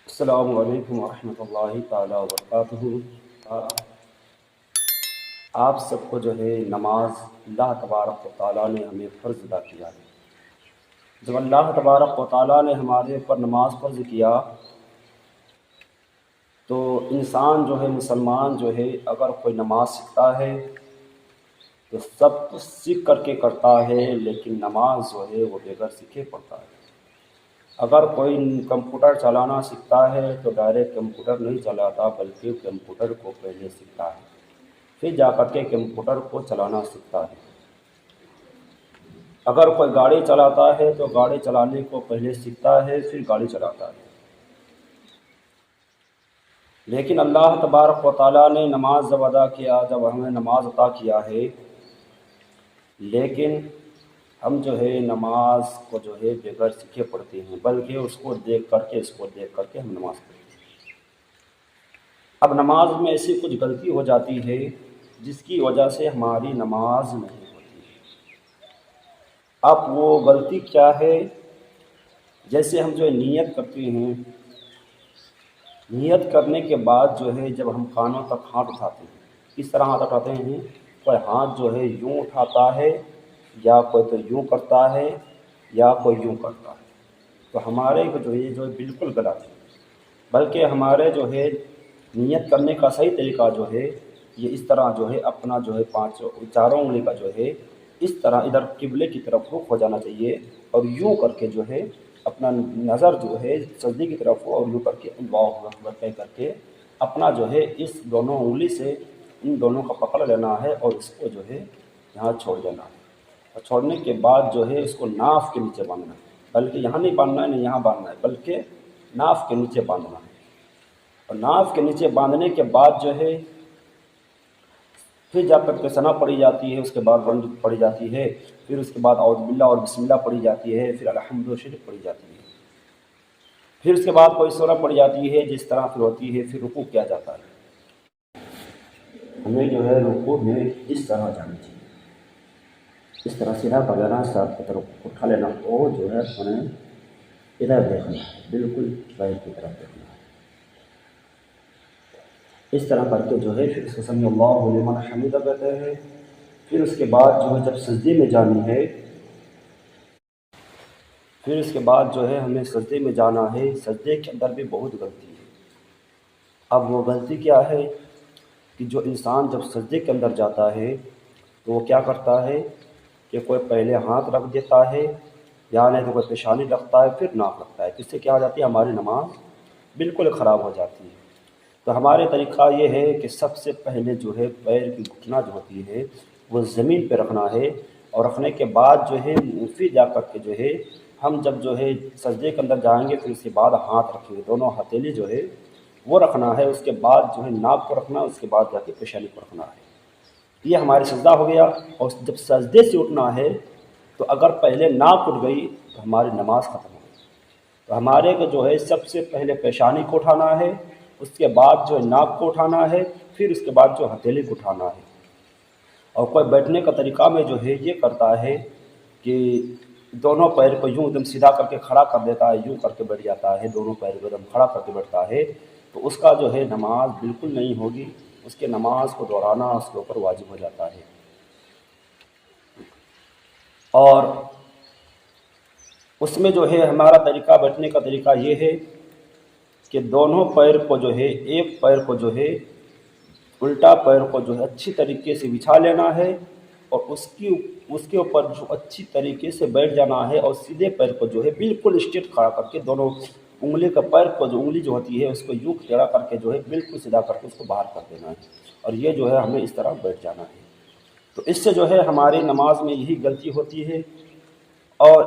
السلام علیکم ورحمۃ اللہ تعالیٰ وبرکاتہ۔ آپ سب کو جو ہے نماز اللہ تبارک و تعالیٰ نے ہمیں فرض ادا کیا ہے۔ جب اللہ تبارک و تعالیٰ نے ہمارے اوپر نماز فرض کیا تو انسان جو ہے مسلمان جو ہے اگر کوئی نماز سیکھتا ہے تو سب کچھ سیکھ کر کے کرتا ہے، لیکن نماز جو ہے وہ بغیر سیکھے پڑھتا ہے۔ اگر کوئی کمپیوٹر چلانا سیکھتا ہے تو ڈائریکٹ کمپیوٹر نہیں چلاتا، بلکہ کمپیوٹر کو پہلے سیکھتا ہے، پھر جا کر کے کمپیوٹر کو چلانا سیکھتا ہے۔ اگر کوئی گاڑی چلاتا ہے تو گاڑی چلانے کو پہلے سیکھتا ہے، پھر گاڑی چلاتا ہے۔ لیکن اللہ تبارک و تعالیٰ نے نماز جب ادا کیا، جب ہمیں نماز عطا کیا ہے، لیکن ہم جو ہے نماز کو جو ہے بغیر سیکھے پڑھتے ہیں، بلکہ اس کو دیکھ کر کے ہم نماز پڑھتے ہیں۔ اب نماز میں ایسی کچھ غلطی ہو جاتی ہے جس کی وجہ سے ہماری نماز نہیں ہوتی ہے۔ اب وہ غلطی کیا ہے؟ جیسے ہم جو ہے نیت کرتے ہیں، نیت کرنے کے بعد جو ہے جب ہم کانوں تک ہاتھ اٹھاتے ہیں، کس طرح ہاتھ اٹھاتے ہیں؟ کوئی ہاتھ جو ہے یوں اٹھاتا ہے، یا کوئی تو یوں کرتا ہے، یا کوئی یوں کرتا ہے۔ تو ہمارے کو جو ہے بالکل غلط ہے، بلکہ ہمارے جو ہے نیت کرنے کا صحیح طریقہ جو ہے یہ اس طرح جو ہے اپنا جو ہے چاروں انگلی کا جو ہے اس طرح ادھر قبلے کی طرف رخ ہو جانا چاہیے، اور یوں کر کے جو ہے اپنا نظر جو ہے سجدے کی طرف ہو، اور یوں کر کے اللہ اکبر کہہ کر کے اپنا جو ہے اس دونوں انگلی سے ان دونوں کا پکڑ لینا ہے، اور اس کو جو ہے یہاں چھوڑ دینا ہے۔ اور چھوڑنے کے بعد جو ہے اس کو ناف کے نیچے باندھنا ہے، بلکہ یہاں نہیں باندھنا ہے، نہیں یہاں باندھنا ہے، بلکہ ناف کے نیچے باندھنا ہے۔ اور ناف کے نیچے باندھنے کے بعد جو ہے پھر جا کر کے ثنا پڑھی جاتی ہے، اس کے بعد بند پڑھی جاتی ہے، پھر اس کے بعد اعوذ باللہ اور بسم اللہ پڑھی جاتی ہے، پھر الحمد شریف پڑھی جاتی ہے، پھر اس کے بعد کوئی سورہ پڑھی جاتی ہے، جس طرح پھر ہوتی ہے، پھر رکوع کیا جاتا ہے۔ ہمیں جو ہے رکوع میں اس طرح جانا چاہیے، اس طرح سیدھا کر لینا، سر کی طرف اٹھا لینا، اور جو ہے ہمیں ادھر دیکھنا ہے، بالکل غیر کی طرف دیکھنا ہے۔ اس طرح کر کے جو ہے پھر اس کو سمیع اللہ لمن حمیدہ کہتے ہیں۔ پھر اس کے بعد جو ہے جب سجدے میں جانی ہے، پھر اس کے بعد جو ہے ہمیں سجدے میں جانا ہے۔ سجدے کے اندر بھی بہت غلطی ہے۔ اب وہ غلطی کیا ہے کہ جو انسان جب سجدے کے اندر جاتا ہے تو وہ کیا کرتا ہے کہ کوئی پہلے ہاتھ رکھ دیتا ہے، یا نہیں تو کوئی پیشانی رکھتا ہے، پھر ناک رکھتا ہے، تو اس سے کیا ہو جاتی ہے؟ ہماری نماز بالکل خراب ہو جاتی ہے۔ تو ہمارے طریقہ یہ ہے کہ سب سے پہلے جو ہے پیر کی گھٹنا جو ہوتی ہے وہ زمین پہ رکھنا ہے، اور رکھنے کے بعد جو ہے پھر جا کر کے جو ہے ہم جب جو ہے سجدے کے اندر جائیں گے، پھر اس کے بعد ہاتھ رکھیں گے، دونوں ہتھیلی جو ہے وہ رکھنا ہے، اس کے بعد جو ہے ناک کو رکھنا ہے، اس کے بعد جا کے پیشانی کو رکھنا ہے۔ یہ ہماری سجدہ ہو گیا۔ اور جب سجدے سے اٹھنا ہے تو اگر پہلے ناک اٹھ گئی تو ہماری نماز ختم ہو گئی۔ تو ہمارے کو جو ہے سب سے پہلے پیشانی کو اٹھانا ہے، اس کے بعد جو ناک کو اٹھانا ہے، پھر اس کے بعد جو ہتھیلی کو اٹھانا ہے۔ اور کوئی بیٹھنے کا طریقہ میں جو ہے یہ کرتا ہے کہ دونوں پیر کو یوں ایک دم سیدھا کر کے کھڑا کر دیتا ہے، یوں کر کے بیٹھ جاتا ہے، دونوں پیر کو ایک دم کھڑا کر کے بیٹھتا ہے، تو اس کا جو ہے نماز بالکل نہیں ہوگی، اس کے نماز کو دہرانا اس کے اوپر واجب ہو جاتا ہے۔ اور اس میں جو ہے ہمارا طریقہ بیٹھنے کا طریقہ یہ ہے کہ دونوں پیر کو جو ہے ایک پیر کو جو ہے الٹا پیر کو جو ہے اچھی طریقے سے بچھا لینا ہے، اور اس کے اوپر جو اچھی طریقے سے بیٹھ جانا ہے، اور سیدھے پیر کو جو ہے بالکل اسٹریٹ کھڑا کر کے دونوں انگلی کا پیر کو جو انگلی جو ہوتی ہے اس کو یوں ٹیڑھا کر کے جو ہے بالکل سیدھا کر کے اس کو باہر کر دینا ہے، اور یہ جو ہے ہمیں اس طرح بیٹھ جانا ہے۔ تو اس سے جو ہے ہماری نماز میں یہی غلطی ہوتی ہے۔ اور